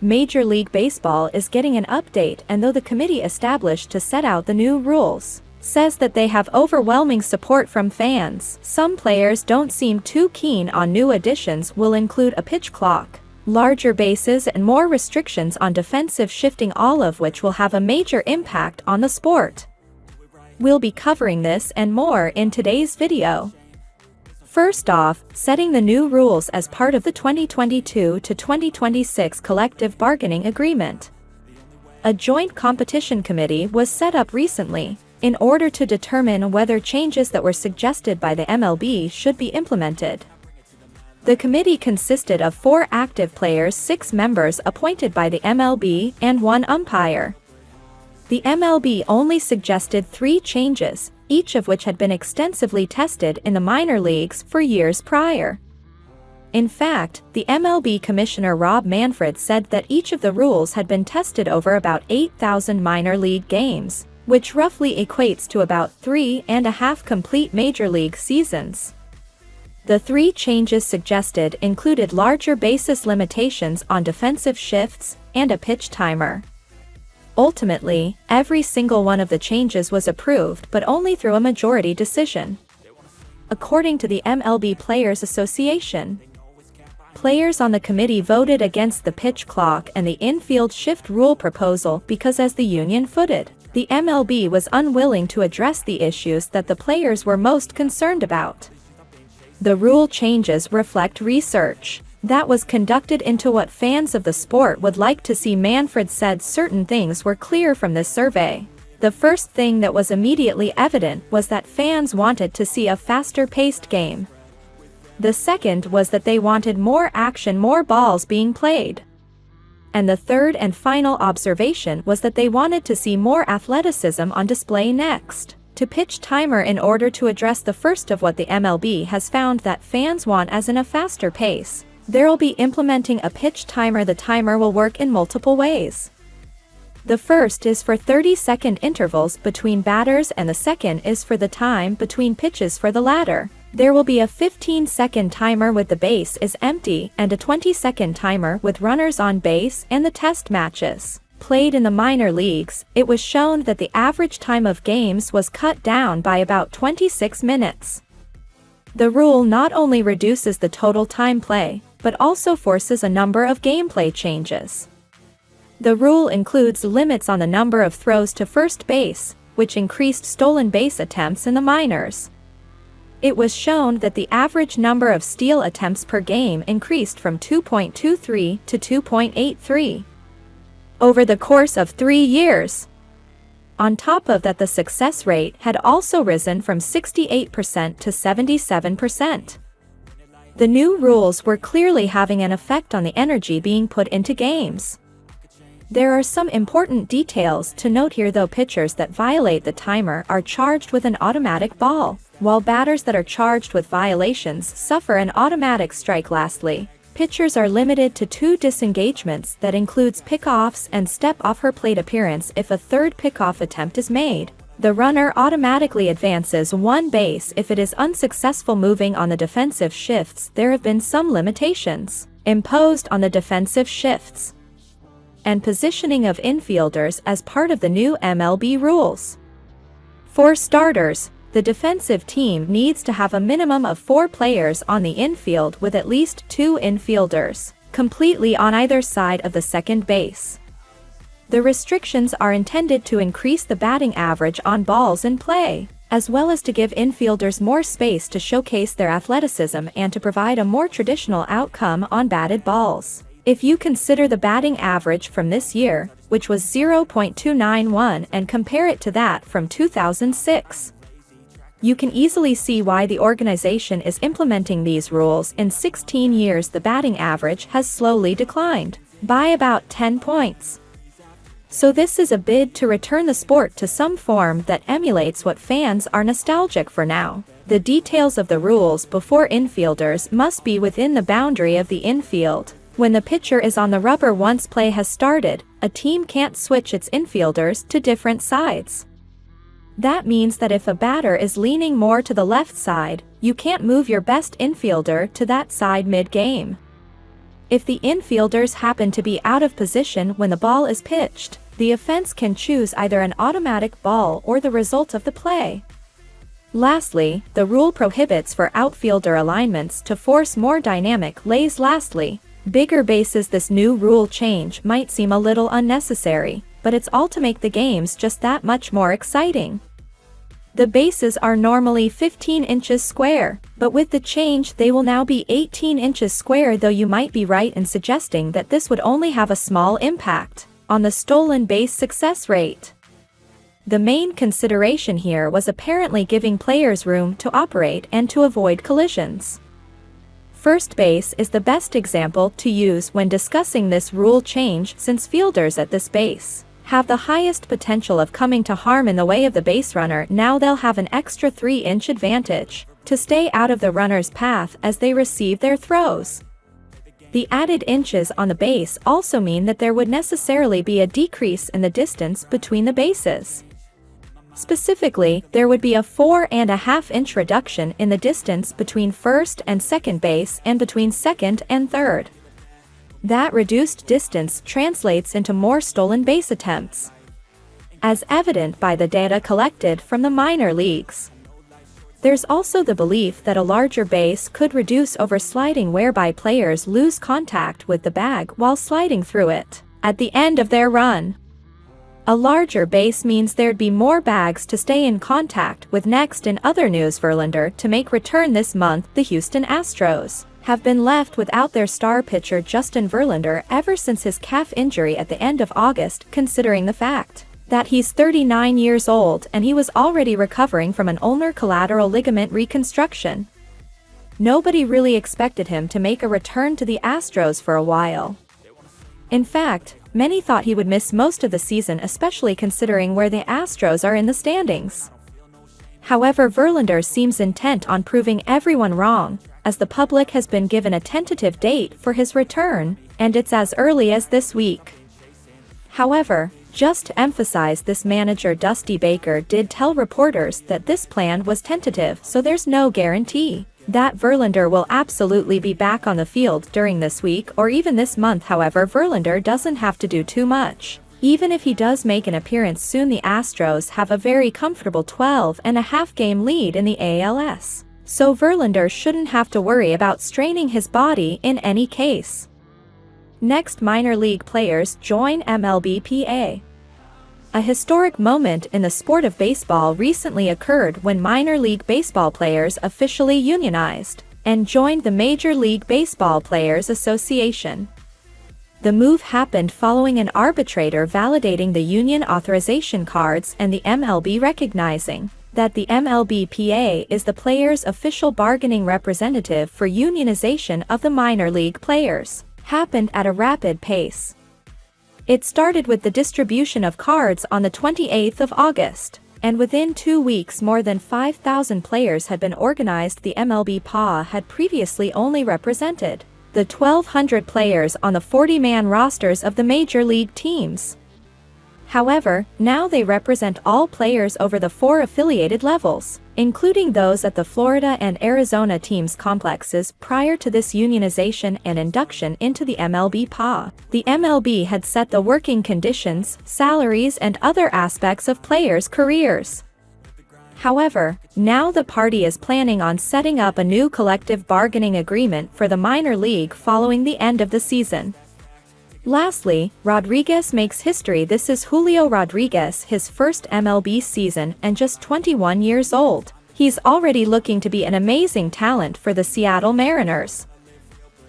Major League Baseball is getting an update, and though the committee established to set out the new rules says that they have overwhelming support from fans, some players don't seem too keen on new additions will include a pitch clock, larger bases and more restrictions on defensive shifting, all of which will have a major impact on the sport. We'll be covering this and more in today's video. First off, setting the new rules as part of the 2022 to 2026 collective bargaining agreement. A joint competition committee was set up recently in order to determine whether changes that were suggested by the MLB should be implemented. The committee consisted of 4 active players, 6 members appointed by the MLB, and 1 umpire. The MLB only suggested 3 changes, each of which had been extensively tested in the minor leagues for years prior. In fact, the MLB Commissioner Rob Manfred said that each of the rules had been tested over about 8,000 minor league games, which roughly equates to about 3.5 complete major league seasons. The 3 changes suggested included larger basis limitations on defensive shifts and a pitch timer. Ultimately, every single one of the changes was approved, but only through a majority decision. According to the MLB Players Association, players on the committee voted against the pitch clock and the infield shift rule proposal because, as the union footed, the MLB was unwilling to address the issues that the players were most concerned about. The rule changes reflect research that was conducted into what fans of the sport would like to see. Manfred said certain things were clear from this survey. The first thing that was immediately evident was that fans wanted to see a faster-paced game. The second was that they wanted more action, more balls being played. And the third and final observation was that they wanted to see more athleticism on display. Next, to pitch timer. In order to address the first of what the MLB has found that fans want, as in a faster pace, there will be implementing a pitch timer. The timer will work in multiple ways. The first is for 30-second intervals between batters, and the second is for the time between pitches. For the latter, there will be a 15-second timer with the base is empty and a 20-second timer with runners on base. And the test matches played in the minor leagues, it was shown that the average time of games was cut down by about 26 minutes. The rule not only reduces the total time play, but also forces a number of gameplay changes. The rule includes limits on the number of throws to first base, which increased stolen base attempts in the minors. It was shown that the average number of steal attempts per game increased from 2.23 to 2.83 over the course of 3 years. On top of that, the success rate had also risen from 68% to 77%. The new rules were clearly having an effect on the energy being put into games. There are some important details to note here, though. Pitchers that violate the timer are charged with an automatic ball, while batters that are charged with violations suffer an automatic strike. Lastly, pitchers are limited to 2 disengagements that includes pickoffs and step off her plate appearance. If a third pickoff attempt is made, the runner automatically advances 1 base. If it is unsuccessful moving on the defensive shifts, there have been some limitations imposed on the defensive shifts and positioning of infielders as part of the new MLB rules. For starters, the defensive team needs to have a minimum of 4 players on the infield, with at least 2 infielders completely on either side of the second base. The restrictions are intended to increase the batting average on balls in play, as well as to give infielders more space to showcase their athleticism and to provide a more traditional outcome on batted balls. If you consider the batting average from this year, which was 0.291, and compare it to that from 2006, you can easily see why the organization is implementing these rules. In 16 years, the batting average has slowly declined by about 10 points. So this is a bid to return the sport to some form that emulates what fans are nostalgic for now. The details of the rules before infielders must be within the boundary of the infield. When the pitcher is on the rubber once play has started, a team can't switch its infielders to different sides. That means that if a batter is leaning more to the left side, you can't move your best infielder to that side mid-game. If the infielders happen to be out of position when the ball is pitched, the offense can choose either an automatic ball or the result of the play. Lastly, the rule prohibits for outfielder alignments to force more dynamic lays. Lastly, bigger bases. This new rule change might seem a little unnecessary, but it's all to make the games just that much more exciting. The bases are normally 15 inches square, but with the change they will now be 18 inches square, though you might be right in suggesting that this would only have a small impact on the stolen base success rate. The main consideration here was apparently giving players room to operate and to avoid collisions. First base is the best example to use when discussing this rule change, since fielders at this base have the highest potential of coming to harm in the way of the base runner. Now they'll have an extra 3-inch advantage to stay out of the runner's path as they receive their throws. The added inches on the base also mean that there would necessarily be a decrease in the distance between the bases. Specifically, there would be a 4.5-inch reduction in the distance between first and second base and between second and third. That reduced distance translates into more stolen base attempts, as evident by the data collected from the minor leagues. There's also the belief that a larger base could reduce oversliding, whereby players lose contact with the bag while sliding through it at the end of their run. A larger base means there'd be more bags to stay in contact with. Next, in other news, Verlander to make return this month. The Houston Astros have been left without their star pitcher Justin Verlander ever since his calf injury at the end of August, considering the fact that he's 39 years old and he was already recovering from an ulnar collateral ligament reconstruction. Nobody really expected him to make a return to the Astros for a while. In fact, many thought he would miss most of the season, especially considering where the Astros are in the standings. However, Verlander seems intent on proving everyone wrong, as the public has been given a tentative date for his return, and it's as early as this week. However, just to emphasize this, manager Dusty Baker did tell reporters that this plan was tentative, so there's no guarantee that Verlander will absolutely be back on the field during this week or even this month. However, Verlander doesn't have to do too much. Even if he does make an appearance soon, the Astros have a very comfortable 12.5-game lead in the ALS. So Verlander shouldn't have to worry about straining his body in any case. Next, minor league players join MLB. A historic moment in the sport of baseball recently occurred when minor league baseball players officially unionized and joined the Major League Baseball Players Association. The move happened following an arbitrator validating the union authorization cards and the MLB recognizing that the MLB is the players' official bargaining representative for unionization of the minor league players. Happened at a rapid pace. It started with the distribution of cards on the 28th of August, and within 2 weeks more than 5,000 players had been organized. The MLB had previously only represented the 1,200 players on the 40-man rosters of the major league teams. However, now they represent all players over the 4 affiliated levels, including those at the Florida and Arizona teams' complexes. Prior to this unionization and induction into the MLB the MLB had set the working conditions, salaries, and other aspects of players' careers. However, now the party is planning on setting up a new collective bargaining agreement for the minor league following the end of the season. Lastly, Rodriguez makes history. This is Julio Rodriguez, his first MLB season and just 21 years old. He's already looking to be an amazing talent for the Seattle Mariners.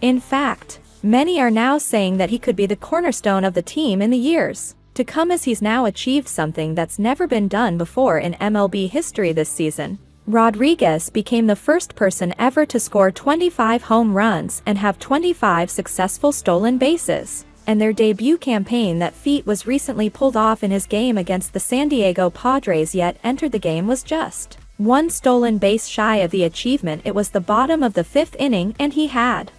In fact, many are now saying that he could be the cornerstone of the team in the years to come, as he's now achieved something that's never been done before in MLB history this season. Rodriguez became the first person ever to score 25 home runs and have 25 successful stolen bases. And their debut campaign, that feat was recently pulled off in his game against the San Diego Padres, yet entered the game was just 1 stolen base shy of the achievement. It was the bottom of the 5th inning and he had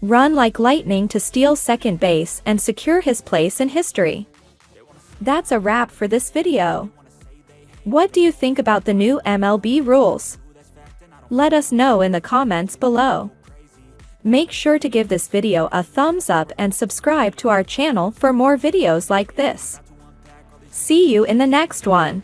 run like lightning to steal second base and secure his place in history. That's a wrap for this video. What do you think about the new MLB rules? Let us know in the comments below. Make sure to give this video a thumbs up and subscribe to our channel for more videos like this. See you in the next one.